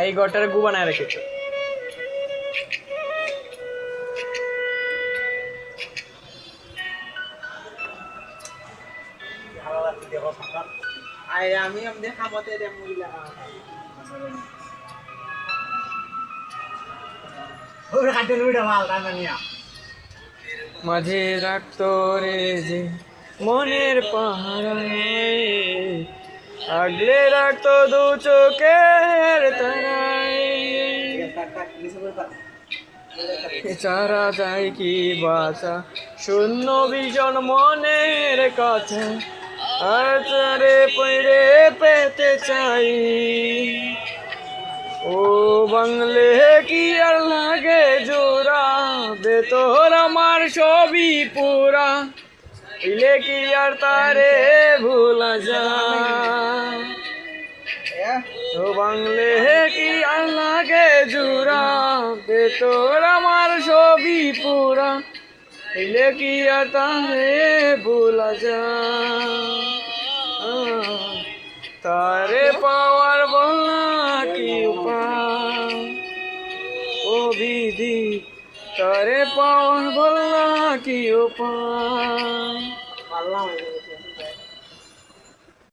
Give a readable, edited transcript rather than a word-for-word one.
এই ঘরটার গু বানায় রেখেছো। আমি আমাদের খামতে মুড়িলা মাঝে রাখতো রে যে মনের পাহাড়ে, আগলে রাখতো দু চোখের তারায়। চারা যায় কি বাঁচা শূন্য ভীষণ মনের কাছে, আর চারে পড়ে পেতে চাই। ও বাংলে কি আর লাগে জোড়া, বেতর আমার সবই পুরা, ইলে কি আর তারে ভুলা যায়। ও বাংলে কি আর লাগে জোড়া, বেতর আমার সবই পুরা, ইলে কি আর তারে ভুলা যায়। তারে পাওয়ার বলা কি উপায়, ও বিধি তারে পাওয়ার বলা কি উপায়।